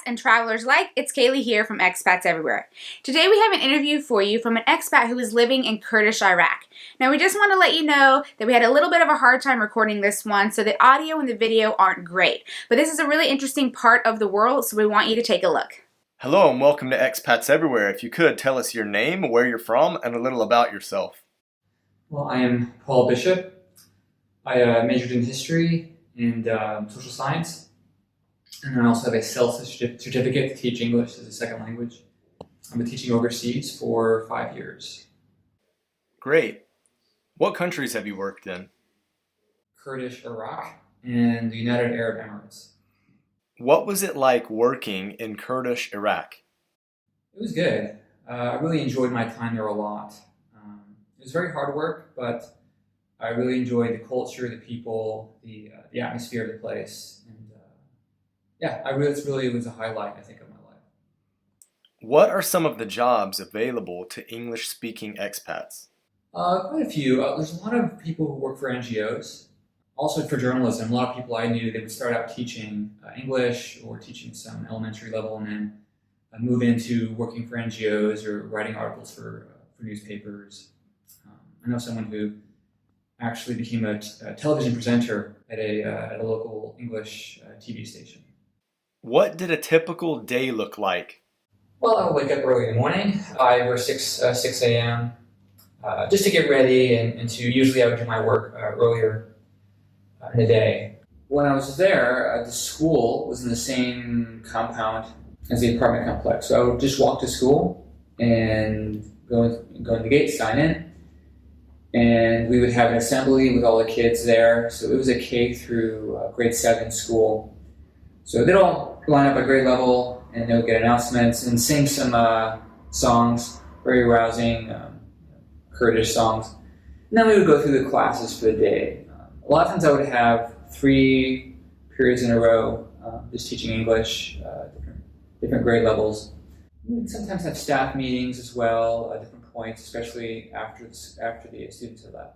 and travelers alike, it's Kaylee here from Expats Everywhere. Today we have an interview for you from an expat who is living in Kurdish Iraq. Now we just want to let you know that we had a little bit of a hard time recording this one, so the audio and the video aren't great. But this is a really interesting part of the world, so we want you to take a look. Hello and welcome to Expats Everywhere. If you could, tell us your name, where you're from, and a little about yourself. Well, I am Paul Bishop. I majored in history and social science. And I also have a CELS certificate to teach English as a second language. I've been teaching overseas for 5 years. Great. What countries have you worked in? Kurdish Iraq and the United Arab Emirates. What was it like working in Kurdish Iraq? It was good. I really enjoyed my time there a lot. It was very hard work, but I really enjoyed the culture, the people, the atmosphere of the place. And this really was a highlight, I think, of my life. What are some of the jobs available to English-speaking expats? Quite a few. There's a lot of people who work for NGOs. Also for journalism, a lot of people I knew, they would start out teaching English or teaching some elementary level and then move into working for NGOs or writing articles for newspapers. I know someone who actually became a television presenter at a local English TV station. What did a typical day look like? Well, I would wake up early in the morning, 5 or 6 a.m., just to get ready and usually I would do my work earlier in the day. When I was there, the school was in the same compound as the apartment complex. So I would just walk to school and go in the gate, sign in, and we would have an assembly with all the kids there. So it was a K through grade 7 school. So they'd all line up at grade level and they'll get announcements and sing some songs, very rousing Kurdish songs. And then we would go through the classes for the day. A lot of times I would have 3 periods in a row, just teaching English, different grade levels. We would sometimes have staff meetings as well, at different points, especially after the students had left.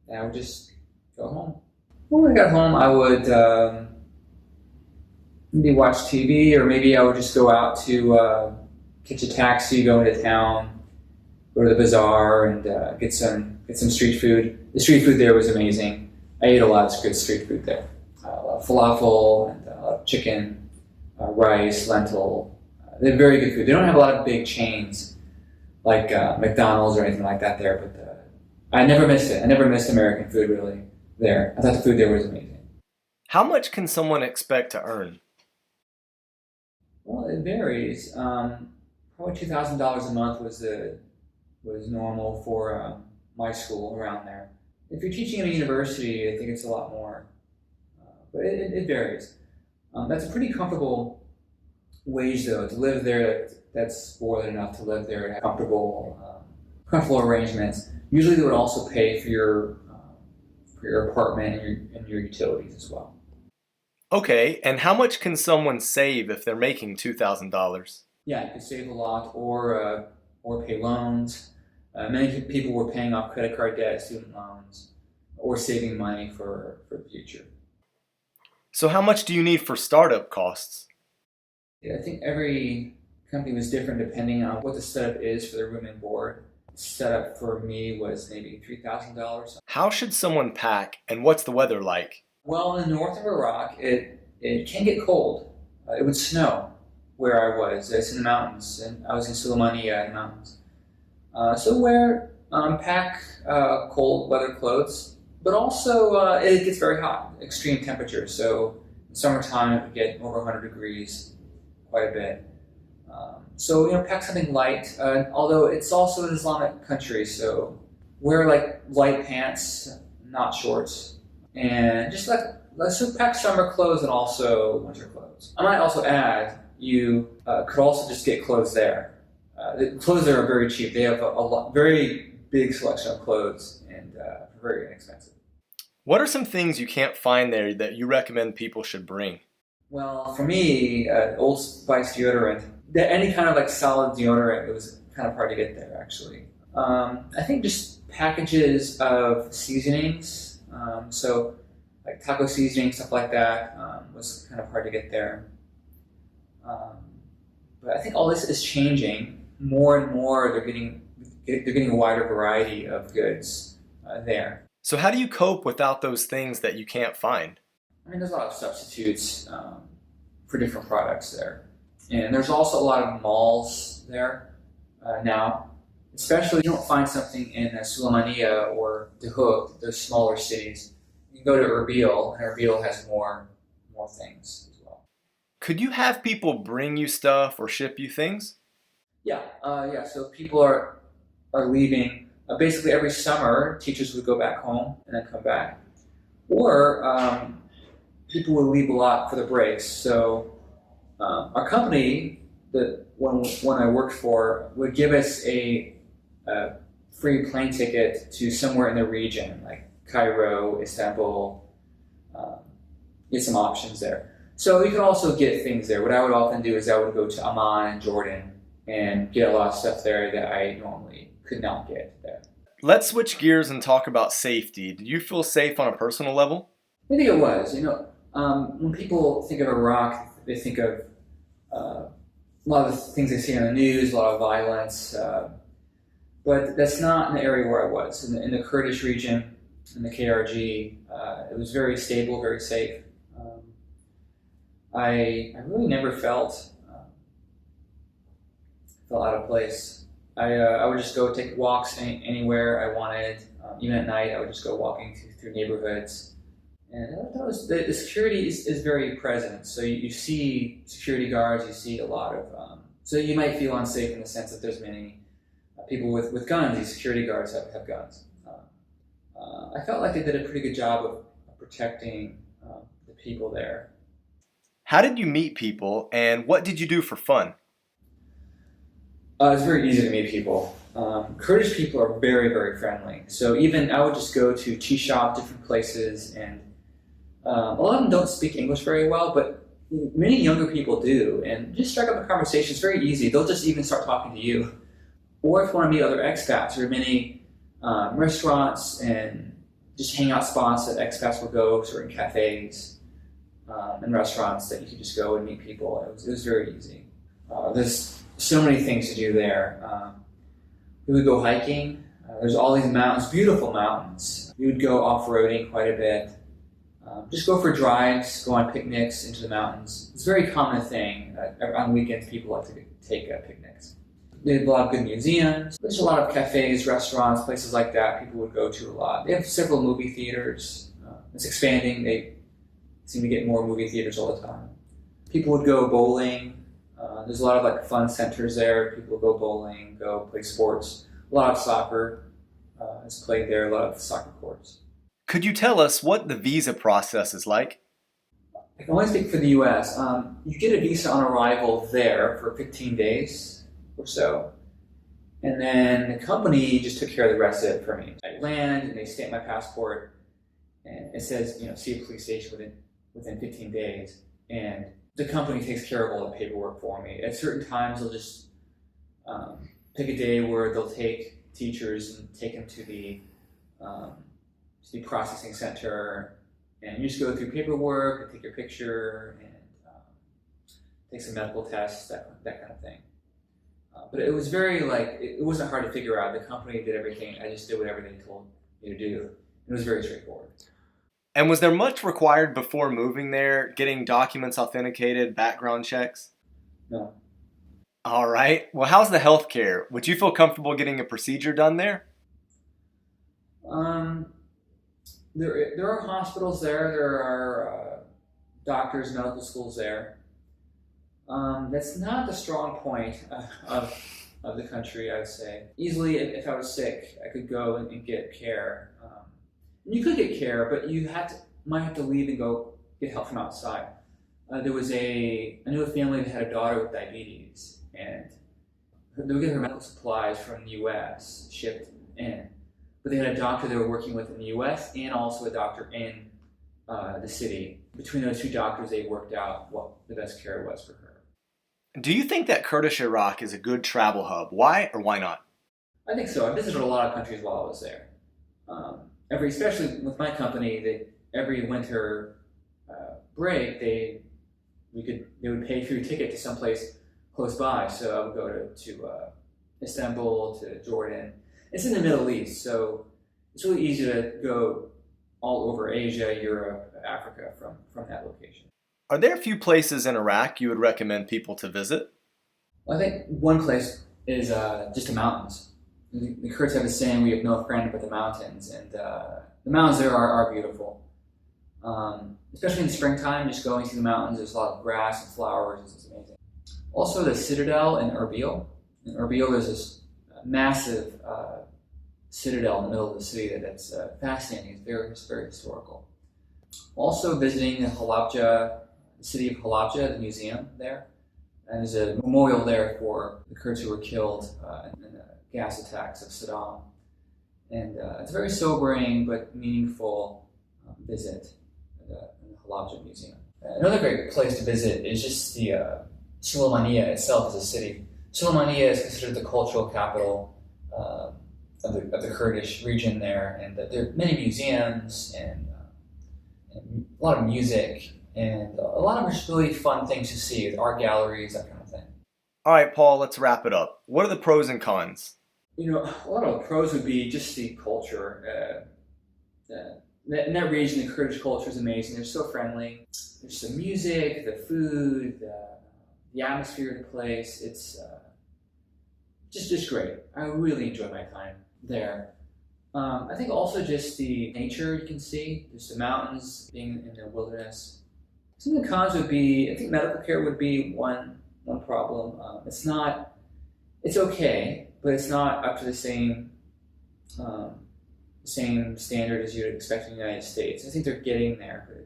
And I would just go home. When I got home, I would maybe watch TV, or maybe I would just go out to catch a taxi, go into town, go to the bazaar, and get some street food. The street food there was amazing. I ate a lot of good street food there. Falafel and chicken, rice, lentil. They have very good food. They don't have a lot of big chains like McDonald's or anything like that there, but I never missed it. I never missed American food really there. I thought the food there was amazing. How much can someone expect to earn? Well, it varies. Probably $2,000 a month was normal for my school around there. If you're teaching at a university, I think it's a lot more, but it varies. That's a pretty comfortable wage, though, to live there. That's more than enough to live there and have comfortable arrangements. Usually, they would also pay for your apartment and your utilities as well. Okay, and how much can someone save if they're making $2,000? Yeah, you could save a lot, or pay loans. Many people were paying off credit card debt, student loans, or saving money for the future. So how much do you need for startup costs? Yeah, I think every company was different depending on what the setup is for the room and board. The setup for me was maybe $3,000. How should someone pack, and what's the weather like? Well, in the north of Iraq, it can get cold. It would snow where I was. It's in the mountains, and I was in Suleimania in the mountains. So pack cold weather clothes, but also it gets very hot, extreme temperatures. So in summertime it would get over 100 degrees quite a bit. So pack something light, although it's also an Islamic country, so wear like light pants, not shorts. And just let's pack summer clothes and also winter clothes. I might also add, you could also just get clothes there. The clothes there are very cheap. They have a very big selection of clothes and very inexpensive. What are some things you can't find there that you recommend people should bring? Well, for me, Old Spice deodorant, any kind of solid deodorant, it was kind of hard to get there actually. I think just packages of seasonings. So like taco seasoning, stuff like that, was kind of hard to get there. But I think all this is changing. More and more, they're getting a wider variety of goods there. So how do you cope without those things that you can't find? I mean, there's a lot of substitutes for different products there. And there's also a lot of malls there now. Especially if you don't find something in Sulaymaniyah or Duhok, those smaller cities. You can go to Erbil, and Erbil has more things as well. Could you have people bring you stuff or ship you things? Yeah. So people are leaving. Basically, every summer, teachers would go back home and then come back. Or people would leave a lot for the breaks. So our company, the one I worked for, would give us a free plane ticket to somewhere in the region, like Cairo, Istanbul. Get some options there. So you can also get things there. What I would often do is I would go to Amman and Jordan and get a lot of stuff there that I normally could not get there. Let's switch gears and talk about safety. Do you feel safe on a personal level? I think it was. When people think of Iraq, they think of a lot of the things they see on the news, a lot of violence. But that's not in the area where I was. In the Kurdish region, in the KRG, it was very stable, very safe. I really never felt out of place. I would just go take walks anywhere I wanted. Even at night, I would just go walking through neighborhoods. And I thought the security is very present. So you see security guards, you see a lot of... so you might feel unsafe in the sense that there's many people with guns. These security guards have guns. I felt like they did a pretty good job of protecting the people there. How did you meet people, and what did you do for fun? It's very easy to meet people. Kurdish people are very, very friendly. So even I would just go to tea shop, different places, and a lot of them don't speak English very well, but many younger people do. And just strike up a conversation. It's very easy. They'll just even start talking to you. Or if you want to meet other expats, there are many restaurants and just hangout spots that expats will go, certain cafes and restaurants that you could just go and meet people. It was very easy. There's so many things to do there. We would go hiking. There's all these mountains, beautiful mountains. We would go off-roading quite a bit. Just go for drives, go on picnics into the mountains. It's a very common thing. On weekends, people like to take picnics. They have a lot of good museums. There's a lot of cafes, restaurants, places like that people would go to a lot. They have several movie theaters. It's expanding. They seem to get more movie theaters all the time. People would go bowling. There's a lot of fun centers there. People would go bowling, go play sports. A lot of soccer is played there, a lot of soccer courts. Could you tell us what the visa process is like? I can only speak for the U.S. You get a visa on arrival there for 15 days or so. And then the company just took care of the rest of it for me. I land and they stamp my passport and it says, see a police station within 15 days. And the company takes care of all the paperwork for me. At certain times, they'll just pick a day where they'll take teachers and take them to the processing center, and you just go through paperwork, take your picture, and take some medical tests, that kind of thing. But it was very it wasn't hard to figure out. The company did everything. I just did whatever they told me to do. It was very straightforward. And was there much required before moving there, getting documents authenticated, background checks? No. All right. Well, how's the healthcare? Would you feel comfortable getting a procedure done there? There are hospitals there. There are doctors, medical schools there. That's not the strong point of the country, I would say. Easily, if I was sick, I could go and get care. You could get care, but might have to leave and go get help from outside. I knew a family that had a daughter with diabetes, and they would get her medical supplies from the U.S. shipped in. But they had a doctor they were working with in the U.S. and also a doctor in the city. Between those two doctors, they worked out what the best care was for her. Do you think that Kurdish Iraq is a good travel hub? Why or why not? I think so. I visited a lot of countries while I was there. Especially with my company, every winter break, they would pay for your ticket to someplace close by. So I would go to Istanbul, to Jordan. It's in the Middle East, so it's really easy to go all over Asia, Europe, Africa from that location. Are there a few places in Iraq you would recommend people to visit? Well, I think one place is just the mountains. The Kurds have a saying, "We have no friend but the mountains," and the mountains there are beautiful. Especially in the springtime, just going through the mountains, there's a lot of grass and flowers. It's amazing. Also, the citadel in Erbil. In Erbil, there's this massive citadel in the middle of the city that's fascinating. It's very historical. Also, visiting the city of Halabja, the museum there. And there's a memorial there for the Kurds who were killed in the gas attacks of Saddam. And it's a very sobering but meaningful visit in the Halabja Museum. Another great place to visit is just the Sulaymaniyah itself as a city. Sulaymaniyah is considered the cultural capital of the Kurdish region there, and there are many museums and a lot of music and a lot of just really fun things to see, art galleries, that kind of thing. All right, Paul, let's wrap it up. What are the pros and cons? A lot of the pros would be just the culture. In that region, the Kurdish culture is amazing. They're so friendly. There's the music, the food, the atmosphere of the place. It's just great. I really enjoyed my time there. I think also just the nature you can see. There's the mountains, being in the wilderness. Some of the cons would be, I think medical care would be one problem. It's okay, but it's not up to the same standard as you'd expect in the United States. I think they're getting there, but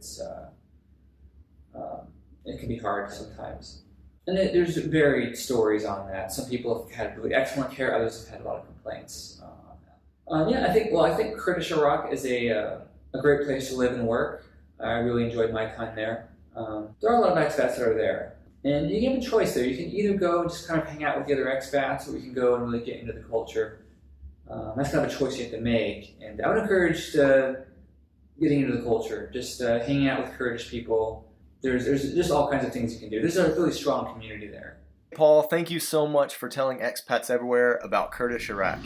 it can be hard sometimes. And there's varied stories on that. Some people have had really excellent care, others have had a lot of complaints on that. I think Kurdish Iraq is a great place to live and work. I really enjoyed my time there. There are a lot of expats that are there. And you have a choice there. You can either go and just kind of hang out with the other expats, or you can go and really get into the culture. That's kind of a choice you have to make. And I would encourage getting into the culture, just hanging out with Kurdish people. There's just all kinds of things you can do. There's a really strong community there. Paul, thank you so much for telling Expats Everywhere about Kurdish Iraq.